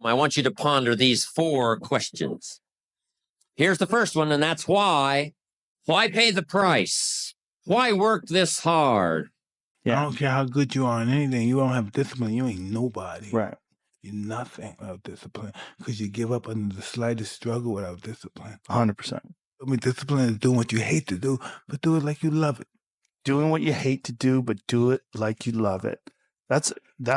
I want you to ponder these 4 questions. Here's the first one, and that's why. Why pay the price? Why work this hard? Yeah. I don't care how good you are in anything. You don't have discipline. You ain't nobody. Right. You're nothing without discipline because you give up under the slightest struggle without discipline. 100%. I mean, discipline is doing what you hate to do, but do it like you love it. Doing what you hate to do, but do it like you love it. That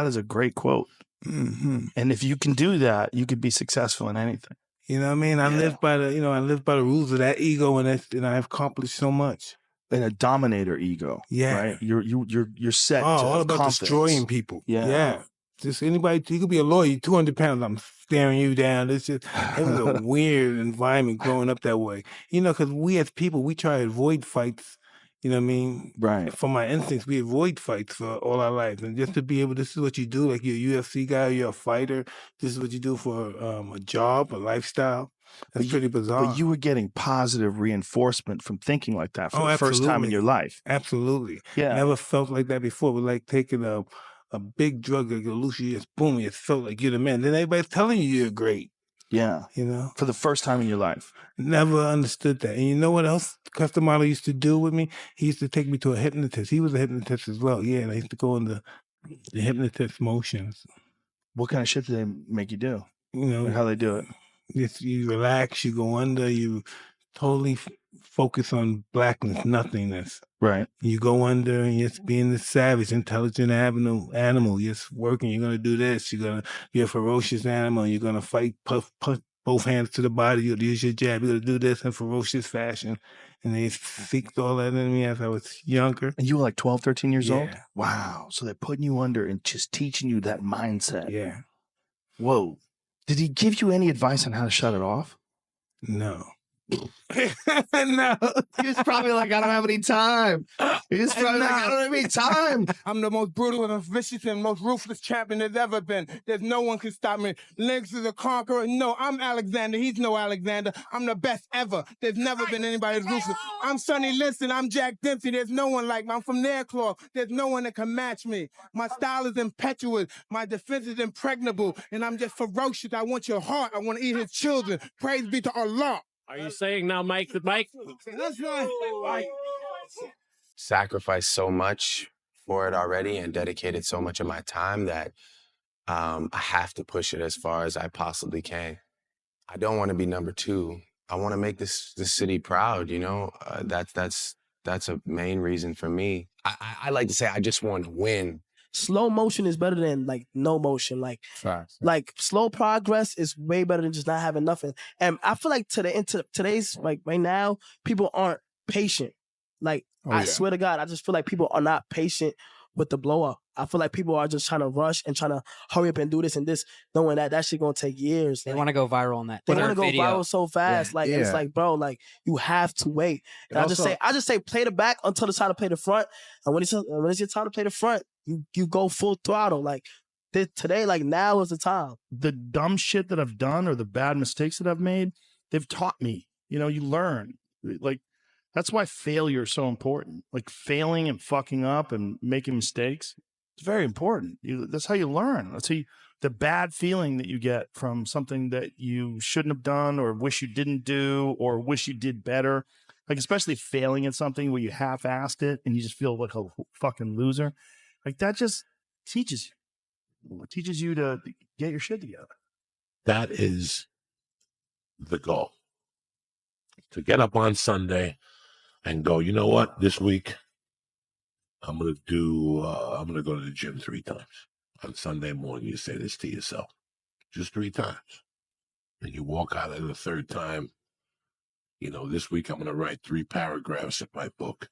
is a great quote. Mm-hmm. And if you can do that, you could be successful in anything. You know what I mean? I live by the rules of that ego, and I've accomplished so much. And a dominator ego. Yeah. Right. You're set. Oh, to all about confidence. destroying people. Yeah. Just anybody, you could be a lawyer, 200 pounds, I'm staring you down. It was a weird environment growing up that way. You know, because we as people, we try to avoid fights. You know what I mean? Right. From my instincts, we avoid fights for all our lives. And just to be able, this is what you do, like you're a UFC guy, you're a fighter. This is what you do for a job, a lifestyle. That's pretty bizarre. But you were getting positive reinforcement from thinking like that for the absolutely. first time in your life. Absolutely. Yeah. Never felt like that before. It was like taking a big drug like a Lucius, boom, it felt like you're the man. Then everybody's telling you you're great. Yeah. You know? For the first time in your life. Never understood that. And you know what else Custom Model used to do with me? He used to take me to a hypnotist. He was a hypnotist as well. Yeah, and I used to go in the hypnotist motions. What kind of shit did they make you do? You know, Like how they do it? You relax, you go under, you totally focus on blackness, nothingness. Right. You go under and just being this savage, intelligent animal. You're just working. You're going to do this. You're a ferocious animal. You're going to fight, puff both hands to the body. You'll use your jab. You're going to do this in ferocious fashion. And they seeked all that in me as I was younger. And you were like 12, 13 years old? Yeah. Wow. So they're putting you under and just teaching you that mindset. Yeah. Whoa. Did he give you any advice on how to shut it off? No. No. He was probably like, I don't have any time. He was probably like, I don't have any time. I'm the most brutal and vicious and most ruthless champion there's ever been. There's no one can stop me. Lynx is a conqueror. No, I'm Alexander. He's no Alexander. I'm the best ever. There's never been anybody as ruthless. I'm Sonny Liston. I'm Jack Dempsey. There's no one like me. I'm from Nairclaw. There's no one that can match me. My style is impetuous. My defense is impregnable. And I'm just ferocious. I want your heart. I want to eat his children. Praise be to Allah. Are you saying now, Mike? That's right. Sacrificed so much for it already and dedicated so much of my time that I have to push it as far as I possibly can. I don't want to be number 2. I want to make this city proud, you know? That's a main reason for me. I like to say I just want to win. Slow motion is better than like no motion. Like slow progress is way better than just not having nothing. And I feel like today's like right now, people aren't patient. Like I swear to God, I just feel like people are not patient with the blow up. I feel like people are just trying to rush and trying to hurry up and do this and this, knowing that shit gonna take years. They want to go viral on that. They want to go viral so fast. Like it's like, bro, like you have to wait. And I just say play the back until it's time to play the front. And when it's your time to play the front, you go full throttle. Like today, like now is the time. The dumb shit that I've done or the bad mistakes that I've made, they've taught me. You know, you learn. Like that's why failure is so important. Like failing and fucking up and making mistakes, it's very important. That's how you learn. That's how the bad feeling that you get from something that you shouldn't have done or wish you didn't do or wish you did better. Like especially failing at something where you half-assed it and you just feel like a fucking loser. Like that just teaches you. It teaches you to get your shit together. That is the goal. To get up on Sunday and go, you know what, this week I'm going to go to the gym 3 times. On Sunday morning, you say this to yourself, just 3 times. And you walk out of the 3rd time, you know, this week I'm going to write 3 paragraphs in my book.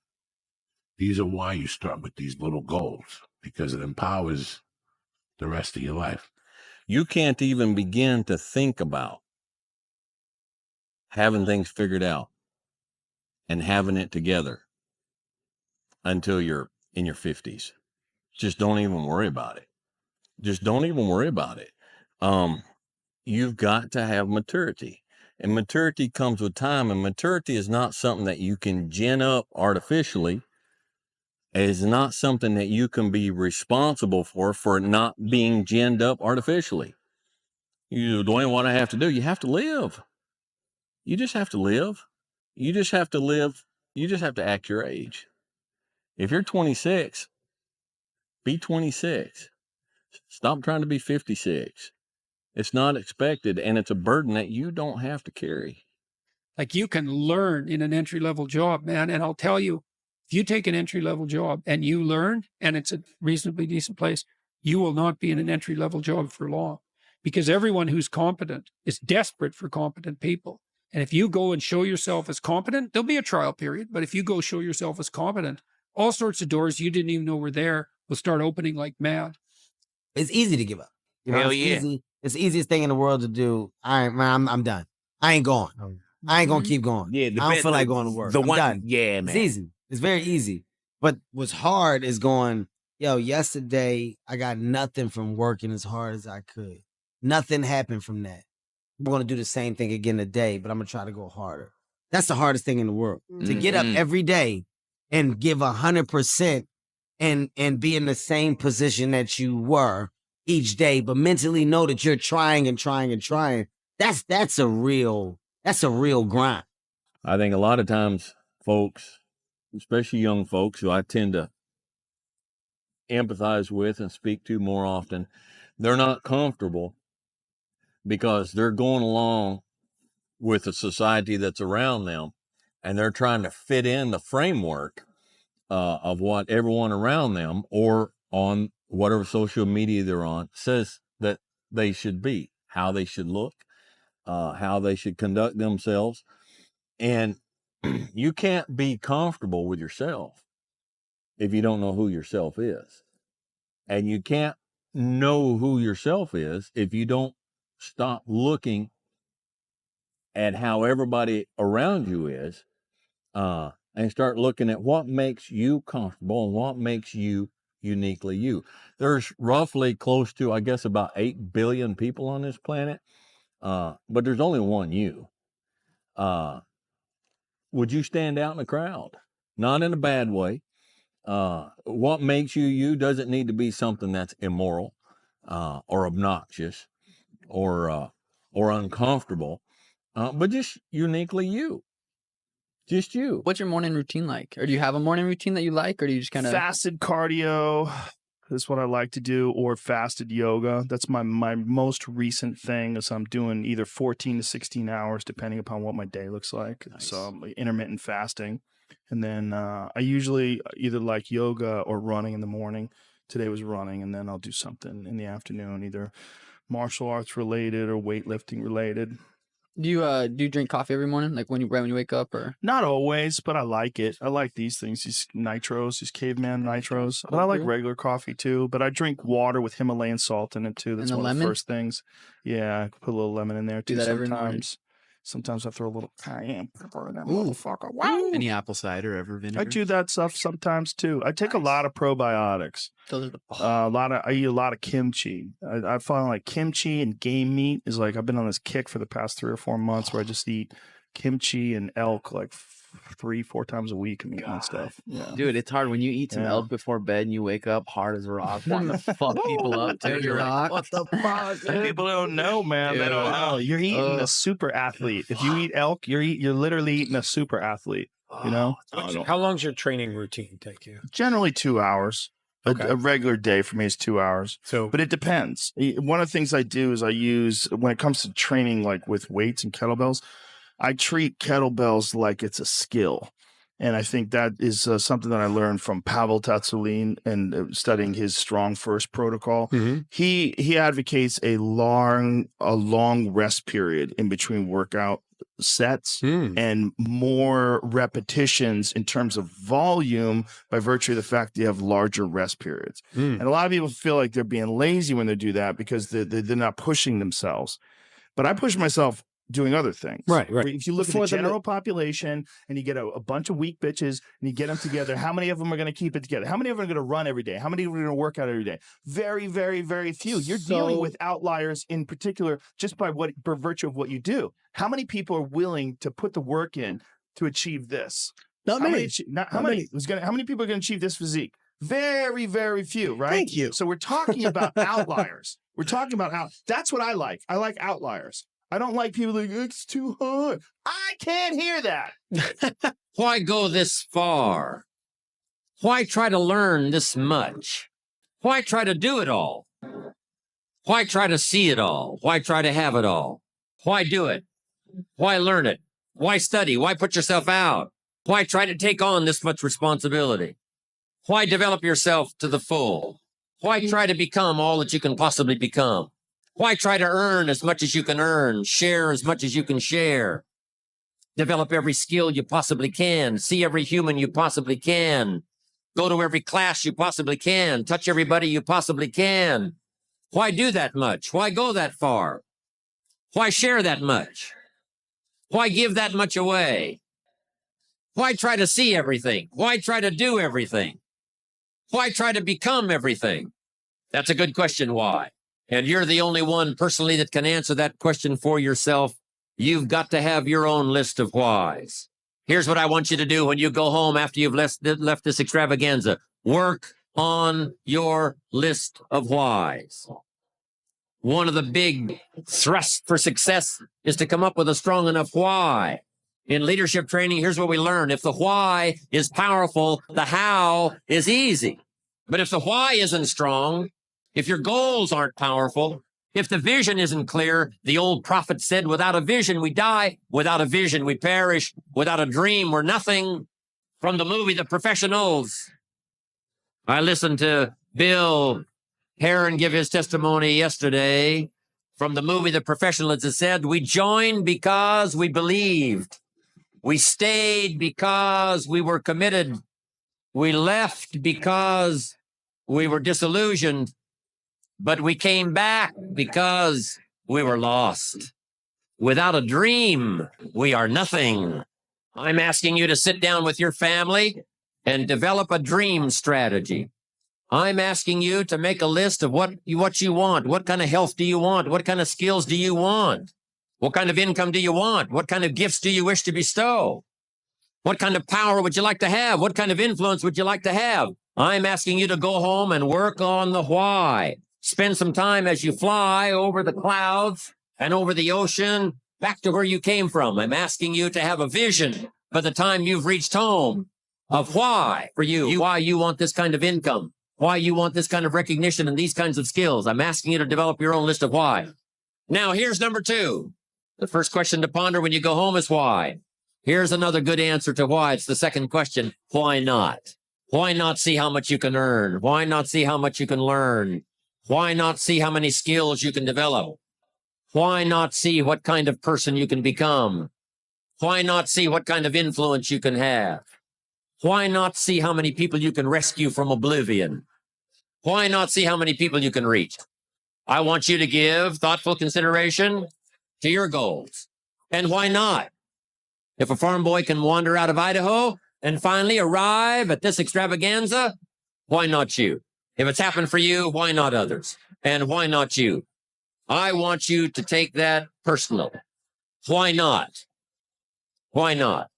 These are why you start with these little goals, because it empowers the rest of your life. You can't even begin to think about having things figured out and having it together until you're in your 50s. Just don't even worry about it. Just don't even worry about it. You've got to have maturity. And maturity comes with time. And maturity is not something that you can gin up artificially. It's not something that you can be responsible for not being ginned up artificially. Dwayne, what I have to do? You have to live. You just have to live. You just have to live. You just have to act your age. If you're 26, be 26. Stop trying to be 56. It's not expected, and it's a burden that you don't have to carry. Like, you can learn in an entry-level job, man. And I'll tell you, if you take an entry-level job and you learn, and it's a reasonably decent place, you will not be in an entry-level job for long, because everyone who's competent is desperate for competent people. And if you go and show yourself as competent, there'll be a trial period. But if you go show yourself as competent, all sorts of doors you didn't even know were there will start opening like mad. It's easy to give up. You know, Hell it's yeah. easy. It's the easiest thing in the world to do. All right, man, I'm done. I ain't going. I ain't gonna keep going. Yeah, I don't feel like going to work. I'm done. Yeah, man. It's easy. It's very easy. But what's hard is going, yo, yesterday I got nothing from working as hard as I could. Nothing happened from that. We're gonna do the same thing again today, but I'm gonna try to go harder. That's the hardest thing in the world. To get up every day and give 100% and be in the same position that you were each day, but mentally know that you're trying and trying and trying. That's a real grind. I think a lot of times folks, especially young folks who I tend to empathize with and speak to more often, they're not comfortable because they're going along with the society that's around them, and they're trying to fit in the framework of what everyone around them or on whatever social media they're on says that they should be, how they should look, how they should conduct themselves. And you can't be comfortable with yourself if you don't know who yourself is. And you can't know who yourself is if you don't stop looking at how everybody around you is, and start looking at what makes you comfortable and what makes you uniquely you. There's roughly close to, I guess, about 8 billion people on this planet, but there's only one you. Would you stand out in the crowd? Not in a bad way. What makes you you doesn't need to be something that's immoral, or obnoxious, or uncomfortable, but just uniquely you. Just you. What's your morning routine like? Or do you have a morning routine that you like, or do you just kind of fasted cardio? That's what I like to do, or fasted yoga. That's my most recent thing. Is I'm doing either 14 to 16 hours, depending upon what my day looks like. Nice. So I'm intermittent fasting, and then I usually either like yoga or running in the morning. Today was running, and then I'll do something in the afternoon, either martial arts related or weightlifting related. do you drink coffee every morning, like right when you wake up, or Not always, but I like it. I like these things, these nitros, these caveman nitros. But I like regular coffee too. But I drink water with Himalayan salt in it too. That's And the one of the lemon? first things. Yeah, I put a little lemon in there too. Do that every morning? Sometimes. Sometimes I throw a little cayenne pepper in that motherfucker. Wow. Any apple cider ever vinegar? I do that stuff sometimes too. I take a lot of probiotics. those are the I eat a lot of kimchi. I find like kimchi and game meat is like, I've been on this kick for the past 3 or 4 months where I just eat kimchi and elk like 3-4 times a week and that stuff. Yeah. Dude, it's hard when you eat some Yeah. elk before bed and you wake up hard as a rock, wanting to fuck people up. Dude, you're like, what the fuck? People don't know, man. They don't know. You're eating a super athlete. If you eat elk, you're literally eating a super athlete. You know? How long's your training routine take you? Generally 2 hours. A regular day for me is 2 hours. But it depends. One of the things I do is I use, when it comes to training, like with weights and kettlebells, I treat kettlebells like it's a skill. And I think that is something that I learned from Pavel Tsatsouline and studying his Strong First protocol. Mm-hmm. He advocates a long rest period in between workout sets and more repetitions in terms of volume by virtue of the fact that you have larger rest periods. And a lot of people feel like they're being lazy when they do that because they're not pushing themselves. But I push myself doing other things. Right. If you look Before at the the- general population and you get a bunch of weak bitches and you get them together, how many of them are going to keep it together? How many of them are going to run every day? How many are going to work out every day? Very, very, very few. You're dealing with outliers in particular just by virtue of what you do. How many people are willing to put the work in to achieve this? Not many. How many people are going to achieve this physique? Very, very few, right? Thank you. So we're talking about outliers. We're talking about that's what I like. I like outliers. I don't like people like, it's too hard. I can't hear that. Why go this far? Why try to learn this much? Why try to do it all? Why try to see it all? Why try to have it all? Why do it? Why learn it? Why study? Why put yourself out? Why try to take on this much responsibility? Why develop yourself to the full? Why try to become all that you can possibly become? Why try to earn as much as you can earn, share as much as you can share, develop every skill you possibly can, see every human you possibly can, go to every class you possibly can, touch everybody you possibly can? Why do that much? Why go that far? Why share that much? Why give that much away? Why try to see everything? Why try to do everything? Why try to become everything? That's a good question, why? And you're the only one personally that can answer that question for yourself. You've got to have your own list of whys. Here's what I want you to do when you go home after you've left this extravaganza. Work on your list of whys. One of the big thrusts for success is to come up with a strong enough why. In leadership training, here's what we learn. If the why is powerful, the how is easy. But if the why isn't strong, if your goals aren't powerful, if the vision isn't clear, the old prophet said, without a vision, we die. Without a vision, we perish. Without a dream, we're nothing. From the movie The Professionals. I listened to Bill Heron give his testimony yesterday. From the movie The Professionals, it said, we joined because we believed. We stayed because we were committed. We left because we were disillusioned. But we came back because we were lost. Without a dream, we are nothing. I'm asking you to sit down with your family and develop a dream strategy. I'm asking you to make a list of what you want. What kind of health do you want? What kind of skills do you want? What kind of income do you want? What kind of gifts do you wish to bestow? What kind of power would you like to have? What kind of influence would you like to have? I'm asking you to go home and work on the why. Spend some time as you fly over the clouds and over the ocean back to where you came from. I'm asking you to have a vision by the time you've reached home of why for you, why you want this kind of income, why you want this kind of recognition and these kinds of skills. I'm asking you to develop your own list of why. Now, here's number 2. The first question to ponder when you go home is why. Here's another good answer to why. It's the second question. Why not? Why not see how much you can earn? Why not see how much you can learn? Why not see how many skills you can develop? Why not see what kind of person you can become? Why not see what kind of influence you can have? Why not see how many people you can rescue from oblivion? Why not see how many people you can reach? I want you to give thoughtful consideration to your goals. And why not? If a farm boy can wander out of Idaho and finally arrive at this extravaganza, why not you? If it's happened for you, why not others? And why not you? I want you to take that personal. Why not? Why not?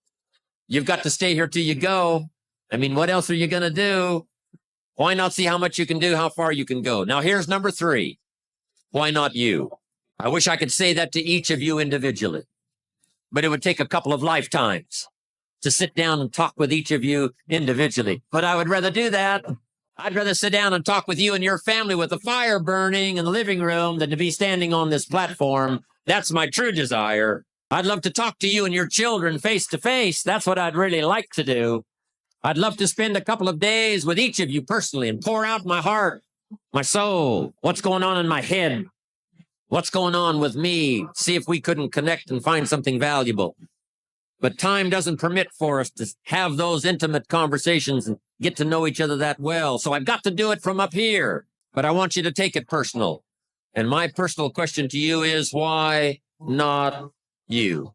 You've got to stay here till you go. I mean, what else are you going to do? Why not see how much you can do, how far you can go? Now, here's number 3. Why not you? I wish I could say that to each of you individually, but it would take a couple of lifetimes to sit down and talk with each of you individually. But I would rather do that. I'd rather sit down and talk with you and your family with a fire burning in the living room than to be standing on this platform. That's my true desire. I'd love to talk to you and your children face to face. That's what I'd really like to do. I'd love to spend a couple of days with each of you personally and pour out my heart, my soul, what's going on in my head, what's going on with me, see if we couldn't connect and find something valuable. But time doesn't permit for us to have those intimate conversations and get to know each other that well. So I've got to do it from up here. But I want you to take it personal. And my personal question to you is, why not you?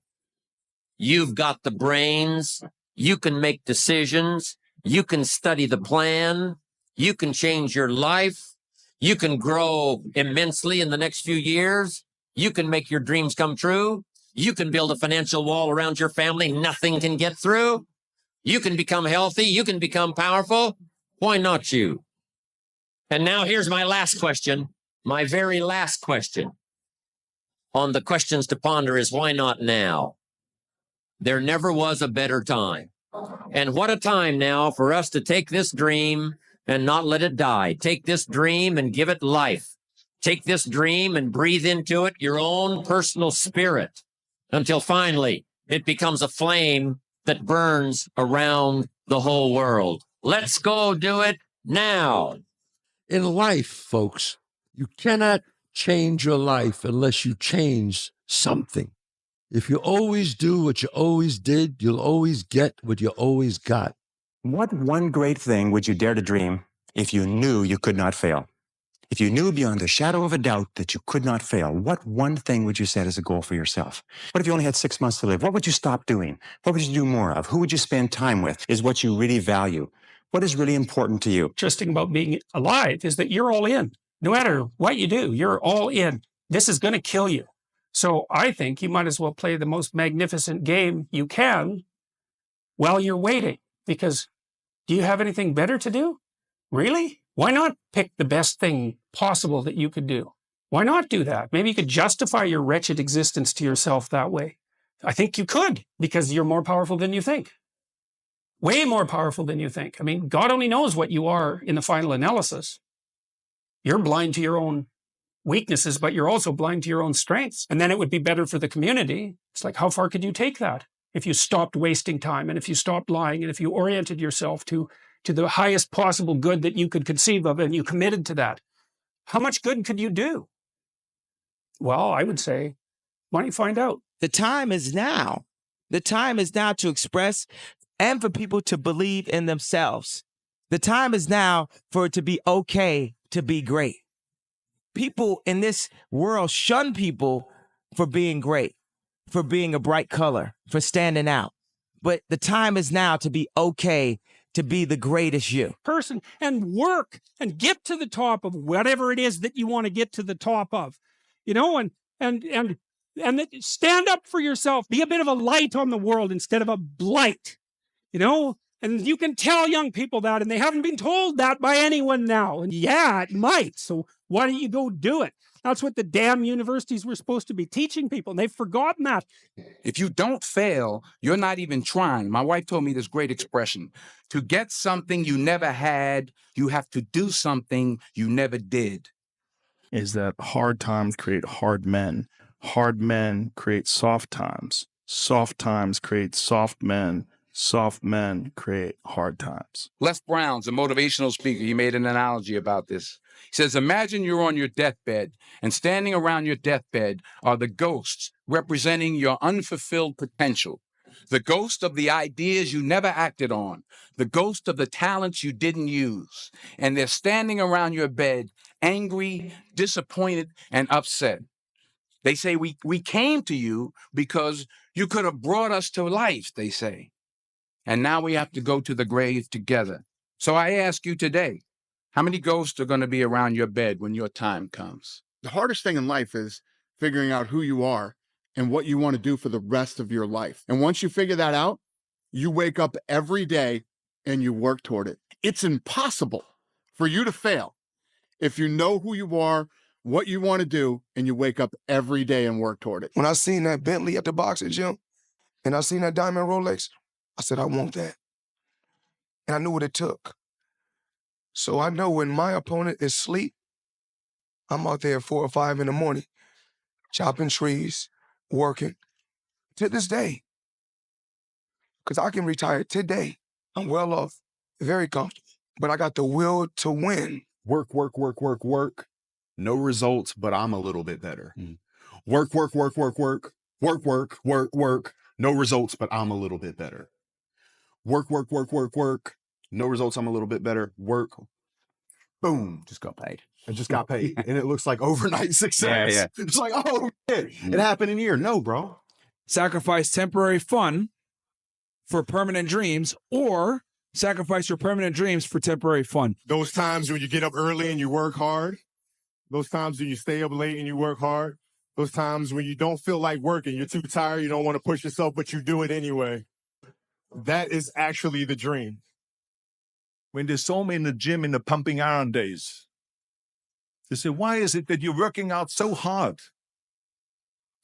You've got the brains. You can make decisions. You can study the plan. You can change your life. You can grow immensely in the next few years. You can make your dreams come true. You can build a financial wall around your family nothing can get through. You can become healthy. You can become powerful. Why not you? And now here's my last question, my very last question on the questions to ponder is why not now? There never was a better time. And what a time now for us to take this dream and not let it die. Take this dream and give it life. Take this dream and breathe into it your own personal spirit until finally it becomes a flame that burns around the whole world. Let's go do it now. In life, folks, you cannot change your life unless you change something. If you always do what you always did, you'll always get what you always got. What one great thing would you dare to dream if you knew you could not fail? If you knew beyond a shadow of a doubt that you could not fail, what one thing would you set as a goal for yourself? What if you only had 6 months to live? What would you stop doing? What would you do more of? Who would you spend time with? Is what you really value? What is really important to you? Interesting about being alive is that you're all in. No matter what you do, you're all in. This is going to kill you. So I think you might as well play the most magnificent game you can while you're waiting. Because do you have anything better to do? Really? Why not pick the best thing possible that you could do? Why not do that? Maybe you could justify your wretched existence to yourself that way. I think you could, because you're more powerful than you think. Way more powerful than you think. I mean, God only knows what you are in the final analysis. You're blind to your own weaknesses, but you're also blind to your own strengths. And then it would be better for the community. It's like, how far could you take that? If you stopped wasting time, and if you stopped lying, and if you oriented yourself to the highest possible good that you could conceive of, and you committed to that, how much good could you do? Well, I would say, why don't you find out? The time is now. The time is now to express and for people to believe in themselves. The time is now for it to be okay to be great. People in this world shun people for being great, for being a bright color, for standing out. But the time is now to be okay to be the greatest you. Person and work and get to the top of whatever it is that you want to get to the top of, you know, and stand up for yourself. Be a bit of a light on the world instead of a blight, you know. And you can tell young people that, and they haven't been told that by anyone now. And yeah, it might. So why don't you go do it? That's what the damn universities were supposed to be teaching people, and they've forgotten that. If you don't fail, you're not even trying. My wife told me this great expression. To get something you never had, you have to do something you never did. Is that hard times create hard men. Hard men create soft times. Soft times create soft men. Soft men create hard times. Les Brown's a motivational speaker. He made an analogy about this. He says, imagine you're on your deathbed, and standing around your deathbed are the ghosts representing your unfulfilled potential. The ghost of the ideas you never acted on. The ghost of the talents you didn't use. And they're standing around your bed, angry, disappointed, and upset. They say, we came to you because you could have brought us to life, they say. And now we have to go to the grave together. So I ask you today, how many ghosts are going to be around your bed when your time comes? The hardest thing in life is figuring out who you are and what you want to do for the rest of your life. And once you figure that out, you wake up every day and you work toward it. It's impossible for you to fail if you know who you are, what you want to do, and you wake up every day and work toward it. When I seen that Bentley at the boxing gym and I seen that diamond Rolex, I said, I want that. And I knew what it took. So I know when my opponent is asleep, I'm out there at 4 or 5 in the morning, chopping trees, working, to this day. Because I can retire today. I'm well off, very comfortable. But I got the will to win. Work, work, work, work, work. No results, but I'm a little bit better. Work, work, work, work, work. Work, work, work, work. No results, but I'm a little bit better. Work, work, work, work, work. No results, I'm a little bit better. Work. Boom. Just got paid. I just got paid. And it looks like overnight success. Yeah. It's like, oh, shit. It happened in a year. No, bro. Sacrifice temporary fun for permanent dreams, or sacrifice your permanent dreams for temporary fun. Those times when you get up early and you work hard, those times when you stay up late and you work hard, those times when you don't feel like working, you're too tired, you don't want to push yourself, but you do it anyway. That is actually the dream. when they saw me in the gym in the pumping iron days. They said, why is it that you're working out so hard?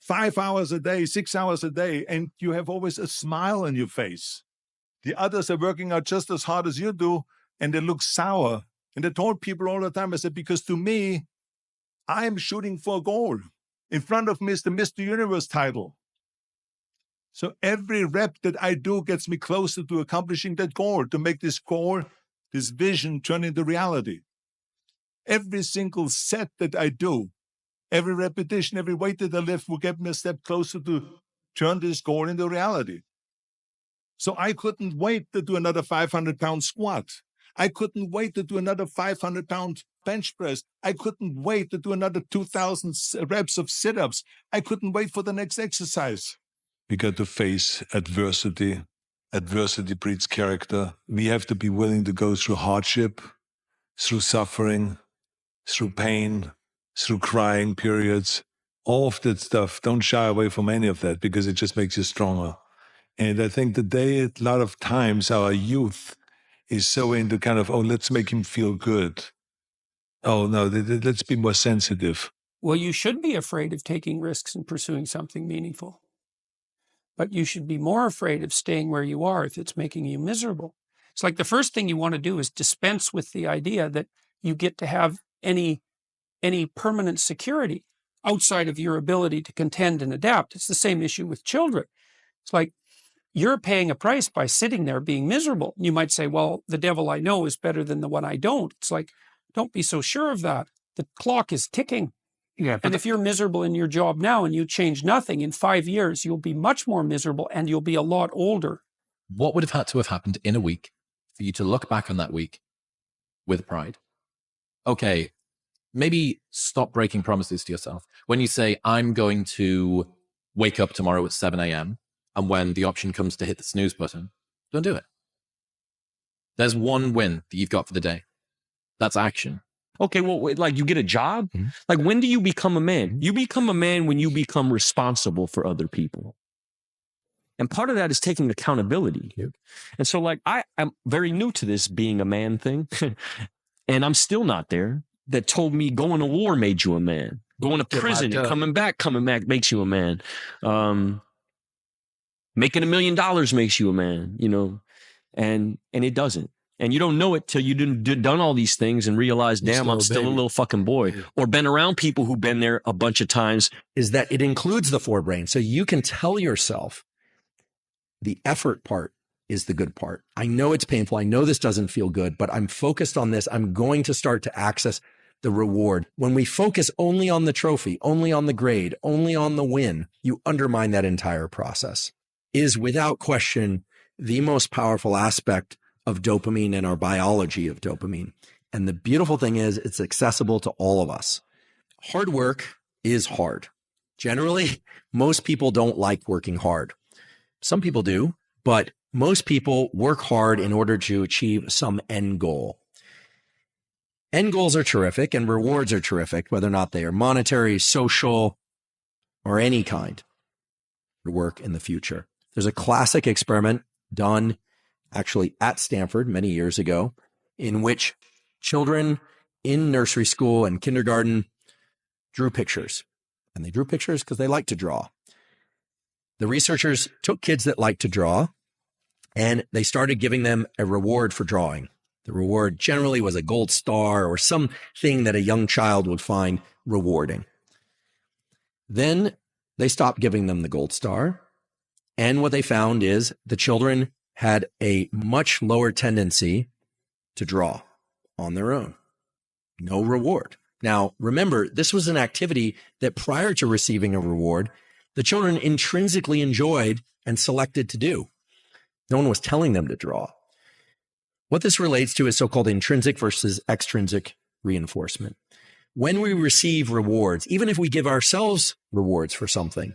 5 hours a day, 6 hours a day, and you have always a smile on your face. The others are working out just as hard as you do, and they look sour. And I told people all the time, I said, because to me, I am shooting for a goal. In front of me is the Mr. Universe title. So every rep that I do gets me closer to accomplishing that goal, to make this goal, this vision turn into reality. Every single set that I do, every repetition, every weight that I lift will get me a step closer to turn this goal into reality. So I couldn't wait to do another 500-pound squat. I couldn't wait to do another 500-pound bench press. I couldn't wait to do another 2,000 reps of sit-ups. I couldn't wait for the next exercise. We got to face adversity. Adversity breeds character. We have to be willing to go through hardship, through suffering, through pain, through crying periods. All of that stuff. Don't shy away from any of that because it just makes you stronger. And I think today, a lot of times, our youth is so into kind of, oh, let's make him feel good. Oh, no, let's be more sensitive. Well, you should be afraid of taking risks and pursuing something meaningful. But you should be more afraid of staying where you are if it's making you miserable. It's like the first thing you want to do is dispense with the idea that you get to have any permanent security outside of your ability to contend and adapt. It's the same issue with children. It's like you're paying a price by sitting there being miserable. You might say, well, the devil I know is better than the one I don't. It's like, don't be so sure of that. The clock is ticking. Yeah, and if you're miserable in your job now and you change nothing, in 5 years, you'll be much more miserable and you'll be a lot older. What would have had to have happened in a week for you to look back on that week with pride? Okay, maybe stop breaking promises to yourself. When you say, I'm going to wake up tomorrow at 7 a.m., and when the option comes to hit the snooze button, don't do it. There's one win that you've got for the day. That's action. Okay, well, like you get a job? Like when do you become a man? You become a man when you become responsible for other people. And part of that is taking accountability. And so like I'm very new to this being a man thing. And I'm still not there. That told me going to war made you a man. Going to prison and coming back makes you a man. Making $1 million makes you a man, you know, and it doesn't. And you don't know it till you done all these things and realize, damn, I'm still a little fucking boy. Or been around people who've been there a bunch of times. Is that it includes the forebrain. So you can tell yourself the effort part is the good part. I know it's painful. I know this doesn't feel good, but I'm focused on this. I'm going to start to access the reward. When we focus only on the trophy, only on the grade, only on the win, you undermine that entire process. Is without question the most powerful aspect of dopamine and our biology of dopamine. And the beautiful thing is it's accessible to all of us. Hard work is hard. Generally, most people don't like working hard. Some people do, but most people work hard in order to achieve some end goal. End goals are terrific and rewards are terrific, whether or not they are monetary, social, or any kind of work in the future. There's a classic experiment done actually at Stanford many years ago in which children in nursery school and kindergarten drew pictures. And they drew pictures because they like to draw. The researchers took kids that like to draw and they started giving them a reward for drawing. The reward generally was a gold star or something that a young child would find rewarding. Then they stopped giving them the gold star. And what they found is the children had a much lower tendency to draw on their own. No reward. Now, remember, this was an activity that prior to receiving a reward, the children intrinsically enjoyed and selected to do. No one was telling them to draw. What this relates to is so-called intrinsic versus extrinsic reinforcement. When we receive rewards, even if we give ourselves rewards for something,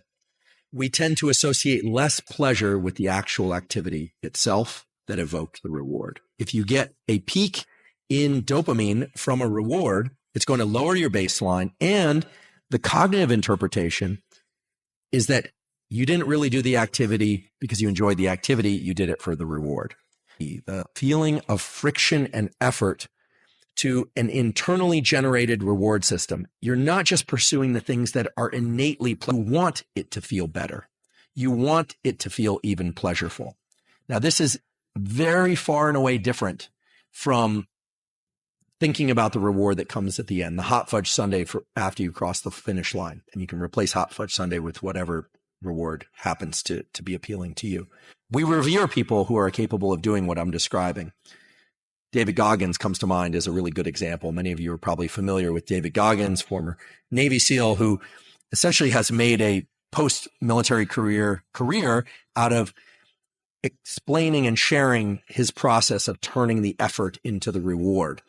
we tend to associate less pleasure with the actual activity itself that evoked the reward. If you get a peak in dopamine from a reward, it's going to lower your baseline. And the cognitive interpretation is that you didn't really do the activity because you enjoyed the activity, you did it for the reward. the feeling of friction and effort to an internally generated reward system. You're not just pursuing the things that are innately, you want it to feel better. You want it to feel even pleasurable. Now, this is very far and away different from thinking about the reward that comes at the end, the hot fudge sundae for after you cross the finish line. And you can replace hot fudge sundae with whatever reward happens to be appealing to you. We revere people who are capable of doing what I'm describing. David Goggins comes to mind as a really good example. Many of you are probably familiar with David Goggins, former Navy SEAL, who essentially has made a post-military career out of explaining and sharing his process of turning the effort into the reward.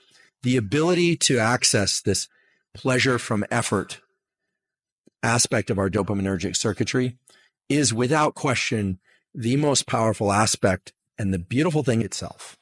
The ability to access this pleasure from effort aspect of our dopaminergic circuitry is without question the most powerful aspect and the beautiful thing itself.